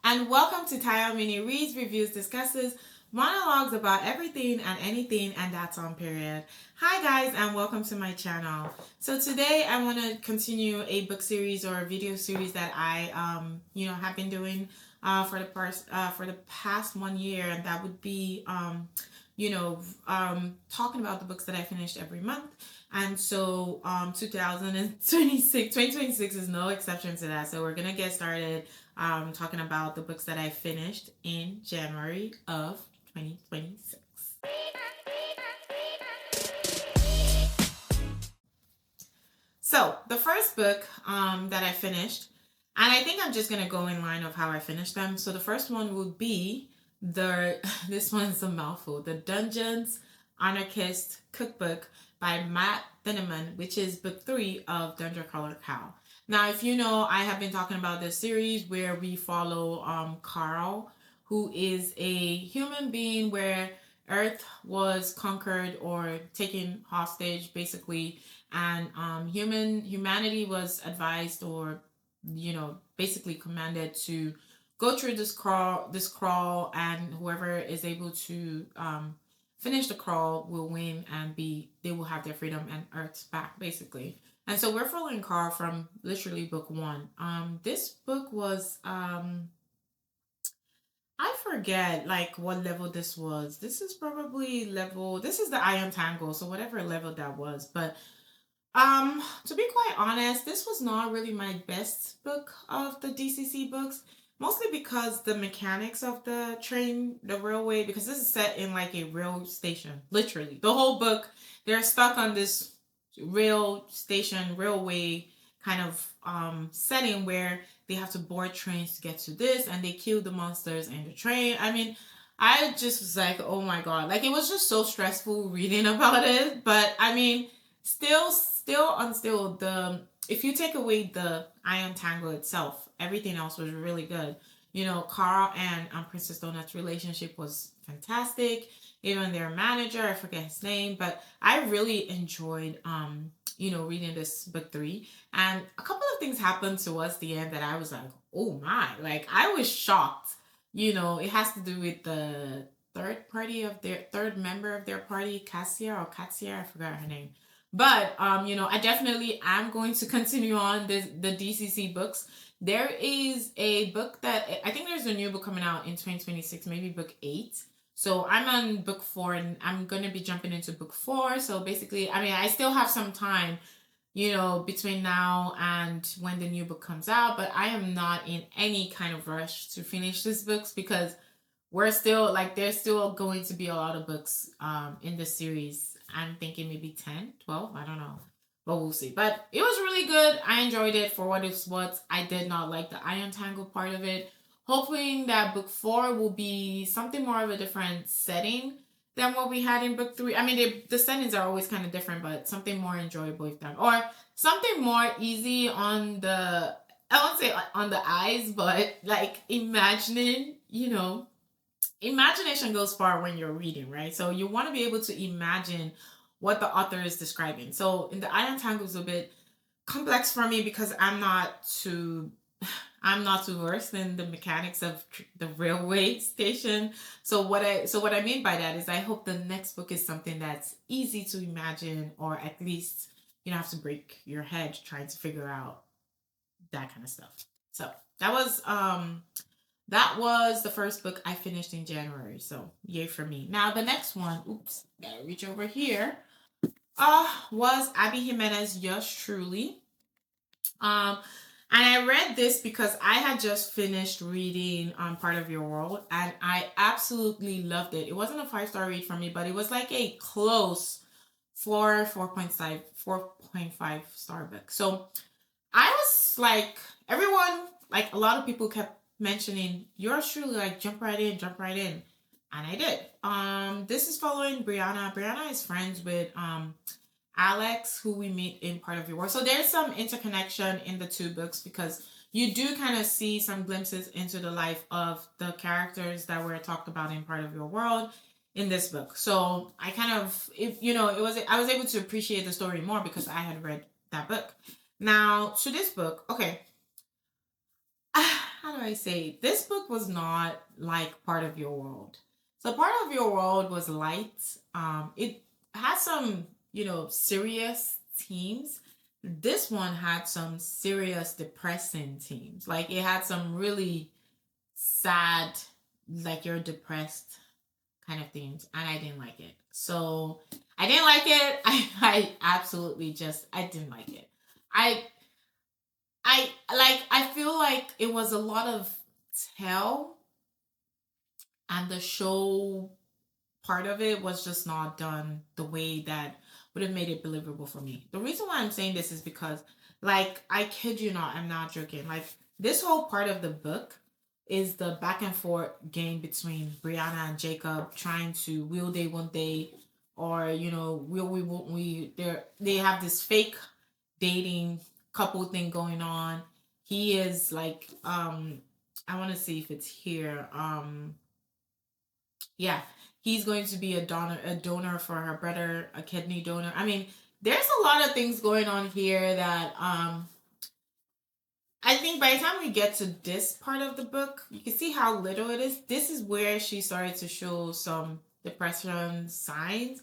and welcome to Tile Mini Reads, Reviews, Discusses, monologues about everything and anything, and that's on period. Hi guys, and welcome to my channel. So today I want to continue a book series or a video series that I have been doing for the past 1 year, and that would be talking about the books that I finished every month. And so 2026 is no exception to that. So we're going to get started talking about the books that I finished in January of 2026. So the first book that I finished, and I think I'm just going to go in line of how I finished them. So the first one would be this one's a mouthful, the Anarchist Cookbook by Matt Dinniman, which is book 3 of Dungeon Crawler Carl. Now, if you know, I have been talking about this series where we follow Carl, who is a human being where Earth was conquered or taken hostage, basically, and humanity was advised or basically commanded to go through this crawl, and whoever is able to finish the crawl will win, and they will have their freedom and Earth's back, basically. And so we're following Carl from literally book 1. This book was I forget like what level this was. This is probably this is the Iron Tangle, so whatever level that was. But to be quite honest, this was not really my best book of the DCC books. Mostly because the mechanics of the railway, because this is set in like a rail station, literally. The whole book, they're stuck on this railway kind of setting where they have to board trains to get to this, and they kill the monsters in the train. I mean, I just was like, oh my god. Like, it was just so stressful reading about it. But I mean, still, if you take away the Iron Tangle itself, everything else was really good. Carl and Princess Donut's relationship was fantastic. Even their manager, I forget his name, but I really enjoyed reading this book 3. And a couple of things happened towards the end that I was like, oh my, like I was shocked. It has to do with the third member of their party, Cassia, I forgot her name. But I definitely am going to continue on the DCC books. There is a book that I think there's a new book coming out in 2026, maybe book 8. So I'm on book 4, and I'm going to be jumping into book 4. So basically, I mean, I still have some time, between now and when the new book comes out, but I am not in any kind of rush to finish these books because there's still going to be a lot of books in the series. I'm thinking maybe 10, 12, I don't know. But we'll see. But it was really good. I enjoyed it for what it's worth. I did not like the Iron Tangle part of it. Hoping that book 4 will be something more of a different setting than what we had in book 3. I mean, the settings are always kind of different, but something more enjoyable if done. Or something more easy on the, I won't say on the eyes, but like imagining, imagination goes far when you're reading, right? So you want to be able to imagine what the author is describing. So in the Iron Tangle is a bit complex for me because I'm not too versed in the mechanics of the railway station. So what I mean by that is I hope the next book is something that's easy to imagine, or at least you don't have to break your head trying to figure out that kind of stuff. So that was the first book I finished in January. So yay for me. Now the next one, gotta reach over here, was Abby Jimenez, Yours Truly. And I read this because I had just finished reading Part of Your World, and I absolutely loved it. It wasn't a 5-star read for me, but it was like a close 4.5 star book. So I was like, like a lot of people kept mentioning Yours Truly, like jump right in, and I did. This is following Brianna. Brianna is friends with Alex, who we meet in Part of Your World. So there's some interconnection in the two books because you do kind of see some glimpses into the life of the characters that were talked about in Part of Your World in this book. So I kind of, I was able to appreciate the story more because I had read that book. Now to this book, okay. how do I say? This book was not like part of your world. So part of your world was light. It had some, serious themes. This one had some serious depressing themes. Like it had some really sad, like you're depressed kind of themes, and I didn't like it. So I didn't like it. I absolutely just I didn't like it. I I feel like it was a lot of tell, and the show part of it was just not done the way that would have made it believable for me. The reason why I'm saying this is because, like, I kid you not, I'm not joking. Like, this whole part of the book is the back and forth game between Brianna and Jacob trying to will they, won't they, or will we, won't we? They have this fake dating couple thing going on. He is like, I want to see if it's here. Yeah, he's going to be a donor for her brother, a kidney donor. I mean, there's a lot of things going on here that I think by the time we get to this part of the book, you can see how little it is. This is where she started to show some depression signs.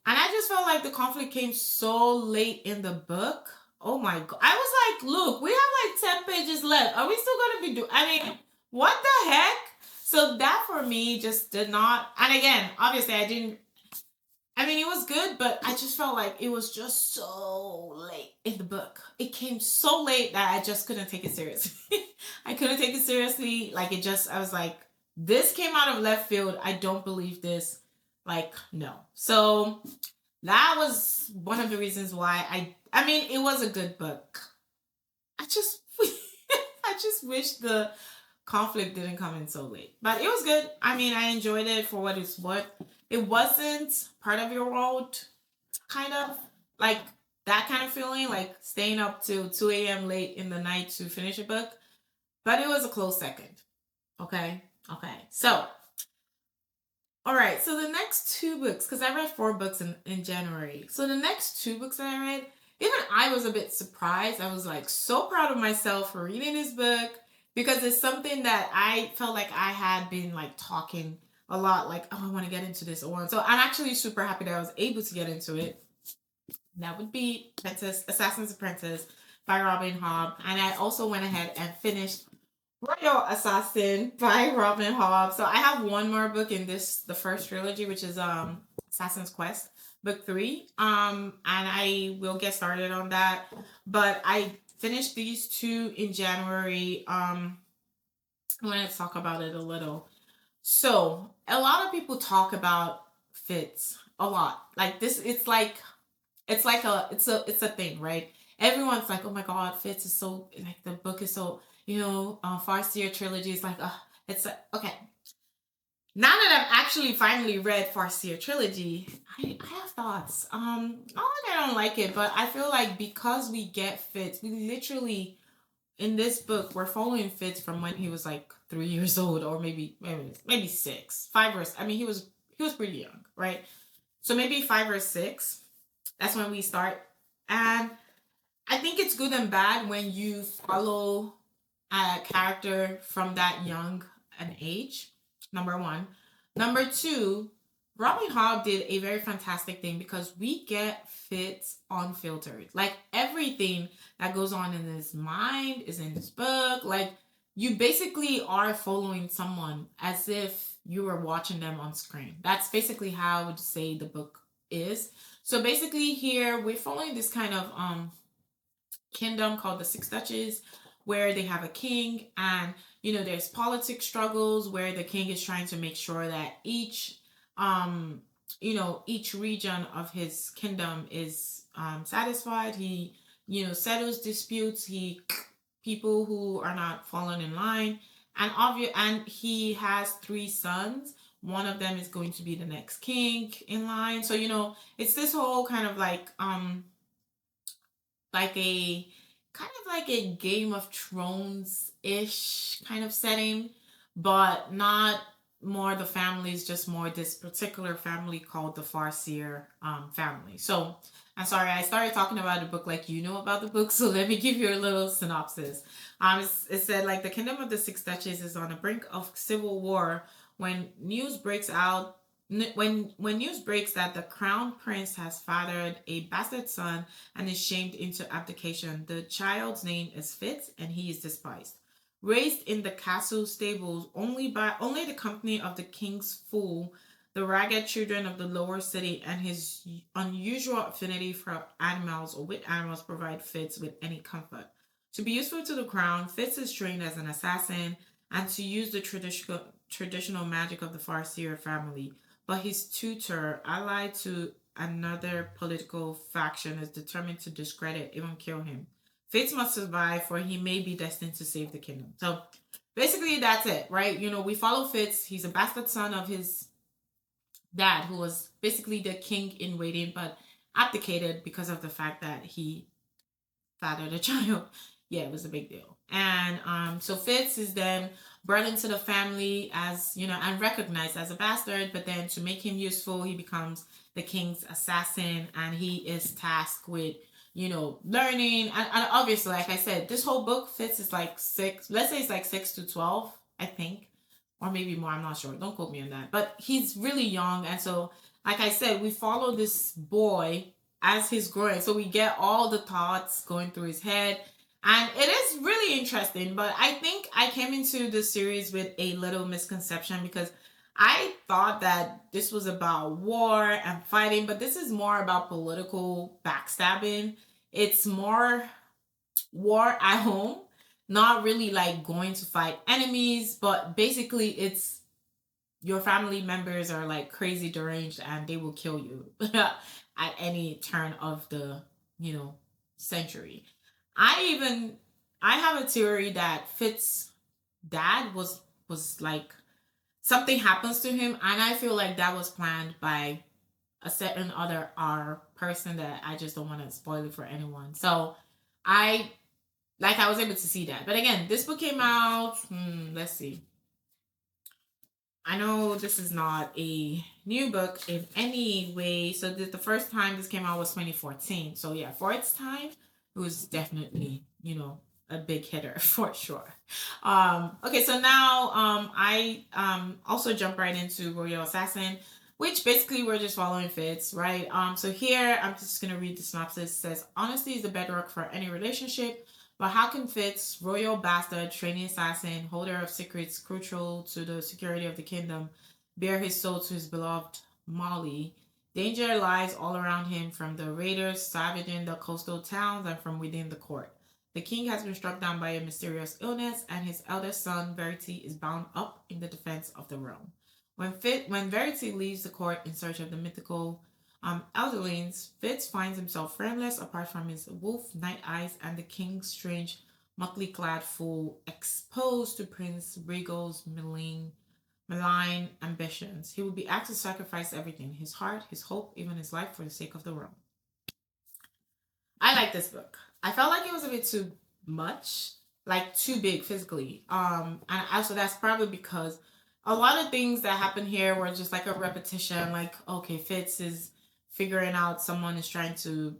And I just felt like the conflict came so late in the book. Oh my god. I was like, look, we have like 10 pages left. Are we still gonna be doing I mean, what the heck? So that for me just did not, and again, obviously I mean, it was good, but I just felt like it was just so late in the book. It came so late that I just couldn't take it seriously. I couldn't take it seriously. Like, I was like, this came out of left field. I don't believe this. Like, no. So that was one of the reasons why I mean, it was a good book. I just, I just wish the conflict didn't come in so late. But it was good. I mean, I enjoyed it for what it's worth. It wasn't part of your world, kind of like that kind of feeling, like staying up till 2 a.m. late in the night to finish a book. But it was a close second. Okay. Okay. So, all right. So the next two books, because I read 4 books in January. So the next 2 books that I read, even I was a bit surprised. I was like so proud of myself for reading this book because it's something that I felt like I had been like talking a lot, like, oh, I want to get into this one. So I'm actually super happy that I was able to get into it. That would be Assassin's Apprentice by Robin Hobb. And I also went ahead and finished Royal Assassin by Robin Hobb. So I have one more book in the first trilogy, which is Assassin's Quest, book 3. And I will get started on that. But I finished these 2 in January. I want to talk about it a little. So a lot of people talk about fits a lot. Like this, it's a thing, right? Everyone's like, oh my god, Fitz is so like the book is so Farseer trilogy is like, okay. Now that I've actually finally read Farseer trilogy, I have thoughts. Not like I don't like it, but I feel like because we get Fitz, we literally in this book we're following Fitz from when he was like 3 years old, or maybe 6, 5 or I mean he was pretty young, right? So maybe 5 or 6. That's when we start. And I think it's good and bad when you follow a character from that young an age. Number one. Number two, Robin Hobb did a very fantastic thing because we get Fitz unfiltered. Like everything that goes on in his mind is in this book. Like you basically are following someone as if you were watching them on screen. That's basically how I would say the book is. So basically here we're following this kind of kingdom called the Six Duchies, where they have a king, and there's politic struggles where the king is trying to make sure that each region of his kingdom is satisfied. He settles disputes. He people who are not falling in line, and he has 3 sons. One of them is going to be the next king in line. So it's this whole kind of like a Game of Thrones ish kind of setting, but not more the family is just more this particular family called the Farseer family. So I'm sorry, I started talking about the book like you know about the book, so let me give you a little synopsis. It said like the kingdom of the Six Duchies is on the brink of civil war when news breaks out. When news breaks that the crown prince has fathered a bastard son and is shamed into abdication, the child's name is Fitz, and he is despised. Raised in the castle stables only the company of the king's fool, the ragged children of the lower city, and his unusual affinity for animals or with animals provide Fitz with any comfort. To be useful to the crown, Fitz is trained as an assassin and to use the traditional magic of the Farseer family. But his tutor, allied to another political faction, is determined to discredit, even kill him. Fitz must survive, for he may be destined to save the kingdom. So basically, that's it, right? You know, we follow Fitz. He's a bastard son of his dad, who was basically the king in waiting, but abdicated because of the fact that he fathered a child. Yeah, it was a big deal. And so Fitz is then brought into the family as, you know, and recognized as a bastard, but then to make him useful, he becomes the king's assassin and he is tasked with, you know, learning. And obviously, like I said, this whole book Fitz is like six, let's say it's like 6 to 12, I think, or maybe more, I'm not sure. Don't quote me on that. But he's really young. And so, like I said, we follow this boy as he's growing. So we get all the thoughts going through his head. And it is really interesting. But I think I came into the series with a little misconception because I thought that this was about war and fighting, but this is more about political backstabbing. It's more war at home, not really like going to fight enemies, but basically it's your family members are like crazy deranged and they will kill you at any turn of the, you know, century. I I have a theory that Fitz dad was like something happens to him and I feel like that was planned by a certain other R person that I just don't want to spoil it for anyone. So I I was able to see that. But again, this book came out, let's see. I know this is not a new book in any way. So the first time this came out was 2014. So yeah, for its time, it was definitely, you know, a big hitter for sure. Okay, so now I also jump right into Royal Assassin, which basically we're just following Fitz, right? So here I'm just gonna read the synopsis. It says honesty is the bedrock for any relationship. But how can Fitz, royal bastard, training assassin, holder of secrets crucial to the security of the kingdom, bear his soul to his beloved Molly? Danger lies all around him from the raiders savaging the coastal towns and from within the court. The king has been struck down by a mysterious illness, and his eldest son, Verity, is bound up in the defense of the realm. When Verity leaves the court in search of the mythical Elderlings, Fitz finds himself friendless apart from his wolf night eyes and the king's strange, motley clad fool exposed to Prince Regal's malign ambitions. He will be asked to sacrifice everything his heart, his hope, even his life for the sake of the realm. I like this book. I felt like it was a bit too much, like too big physically. And also that's probably because a lot of things that happen here were just like a repetition. Like, okay, Fitz is figuring out someone is trying to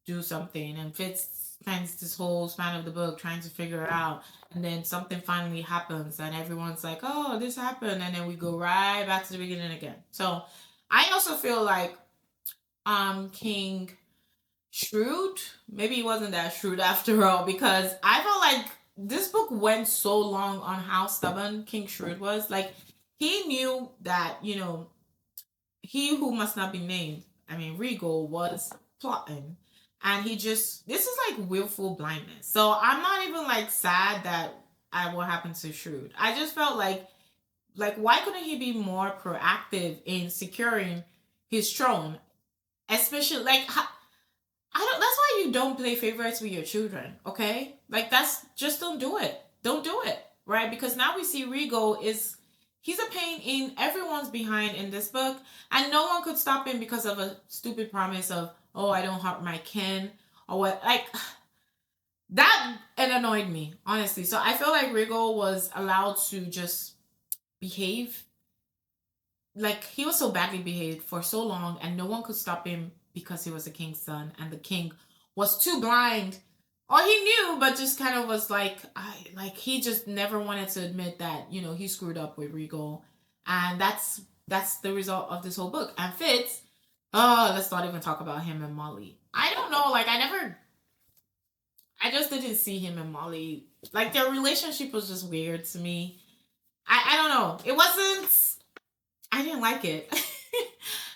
do something, and Fitz spends this whole span of the book trying to figure it out, and then something finally happens, and everyone's like, "Oh, this happened," and then we go right back to the beginning again. So, I also feel like King Shrewd, maybe he wasn't that shrewd after all, because I felt like this book went so long on how stubborn King Shrewd was. Like he knew that, you know, he who must not be named, I mean Regal, was plotting. And he just this is like willful blindness. So I'm not even like sad that what happened to Shrewd. I just felt like why couldn't he be more proactive in securing his throne? Especially like I don't. That's why you don't play favorites with your children. Okay, like that's just don't do it. Don't do it, right? Because now we see Regal is he's a pain in everyone's behind in this book, and no one could stop him because of a stupid promise of oh I don't hurt my kin or what like that. It annoyed me honestly. So I feel like Regal was allowed to just behave like he was so badly behaved for so long, and no one could stop him because he was the king's son, and the king was too blind, or he knew but just kind of was like, I like he just never wanted to admit that, you know, he screwed up with Regal. And that's the result of this whole book. And Fitz, oh, let's not even talk about him and Molly. I don't know, like I just didn't see him and Molly, like their relationship was just weird to me. I don't know, it wasn't, I didn't like it.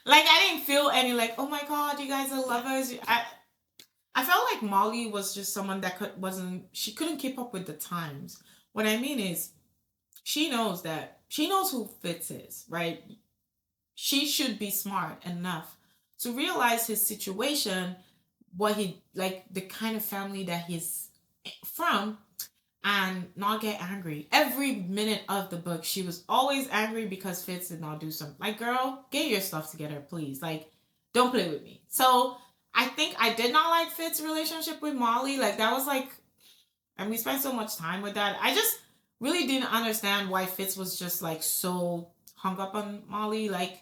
Like I didn't feel any like, oh my god, you guys are lovers. I felt like Molly was just someone that wasn't, she couldn't keep up with the times. What I mean is, she knows who Fitz is, right? She should be smart enough to realize his situation, what he like, the kind of family that he's from, and not get angry. Every minute of the book, she was always angry because Fitz did not do something. Like, girl, get your stuff together, please. Like, don't play with me. So I think I did not like Fitz's relationship with Molly. Like, that was like, and we spent so much time with that. I just really didn't understand why Fitz was just like so hung up on Molly. Like,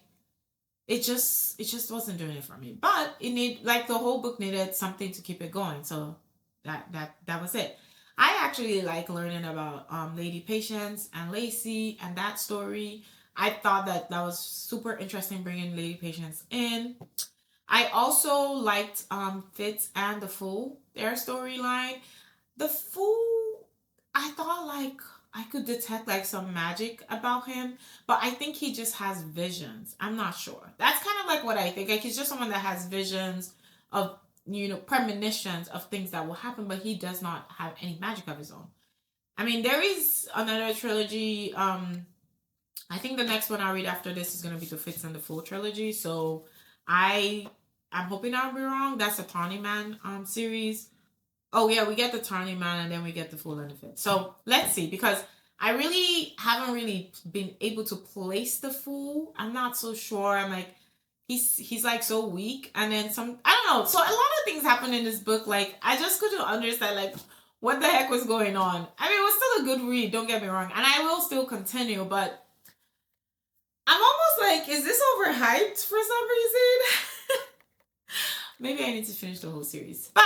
it just wasn't doing it for me. But it need, like, the whole book needed something to keep it going. So that was it. I actually like learning about Lady Patience and Lacey and that story. I thought that that was super interesting bringing Lady Patience in. I also liked Fitz and the Fool, their storyline. The Fool, I thought like I could detect like some magic about him, but I think he just has visions. I'm not sure. That's kind of like what I think. Like he's just someone that has visions of, you know, premonitions of things that will happen, but he does not have any magic of his own. I mean, there is another trilogy. I think the next one I'll read after this is gonna be the Fitz and the Fool trilogy. So I I'm hoping I'll be wrong. That's a Tawny Man series. Oh yeah, we get the Tawny Man and then we get the Fool and the Fitz. So let's see, because I really haven't really been able to place the Fool. I'm not so sure. I'm like, he's like so weak, and then some, I don't know. So a lot of things happen in this book. Like I just couldn't understand like what the heck was going on. I mean, it was still a good read. Don't get me wrong, and I will still continue, but I'm almost like, is this overhyped for some reason? Maybe I need to finish the whole series. But,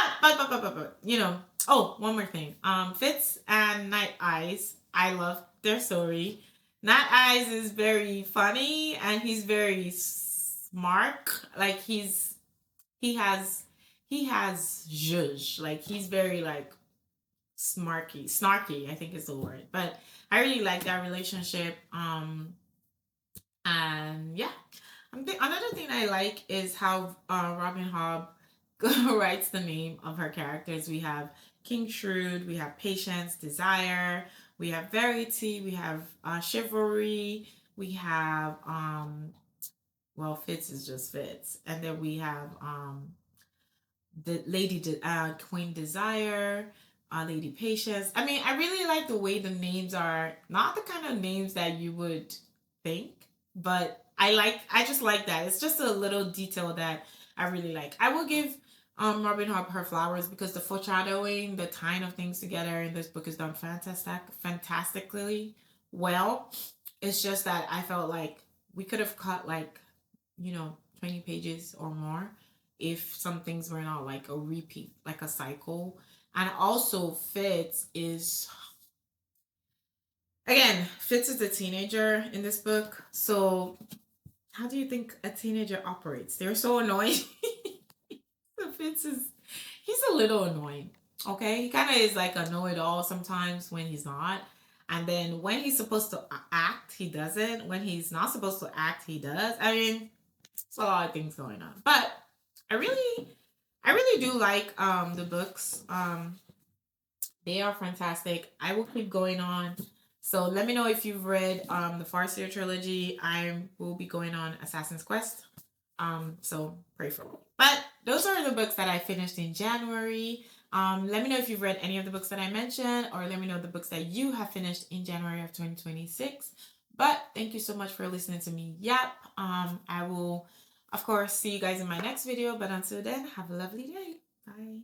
you know. Oh, one more thing. Fitz and Night Eyes. I love their story. Night Eyes is very funny and he's very smart. Like he has zhuzh. Like he's very like snarky, I think is the word. But I really like that relationship. And yeah, another thing I like is how Robin Hobb writes the name of her characters. We have King Shrewd, we have Patience, Desire, we have Verity, we have Chivalry, we have well, Fitz is just Fitz, and then we have the Queen Desire, Lady Patience. I mean, I really like the way the names are not the kind of names that you would think, but I just like that. It's just a little detail that I really like. I will give Robin Hobb her flowers because the foreshadowing, the tying of things together in this book is done fantastically well. It's just that I felt like we could have cut like, you know, 20 pages or more if some things were not like a repeat, like a cycle. And also Fitz is a teenager in this book. So how do you think a teenager operates? They're so annoying. So he's a little annoying. Okay. He kind of is like a know-it-all sometimes when he's not. And then when he's supposed to act, he doesn't. When he's not supposed to act, he does. I mean, it's a lot of things going on. But I really do like the books. They are fantastic. I will keep going on. So let me know if you've read the Farseer trilogy. I will be going on Assassin's Quest. So pray for me. But those are the books that I finished in January. Let me know if you've read any of the books that I mentioned, or let me know the books that you have finished in January of 2026. But thank you so much for listening to me yap. I will, of course, see you guys in my next video. But until then, have a lovely day. Bye.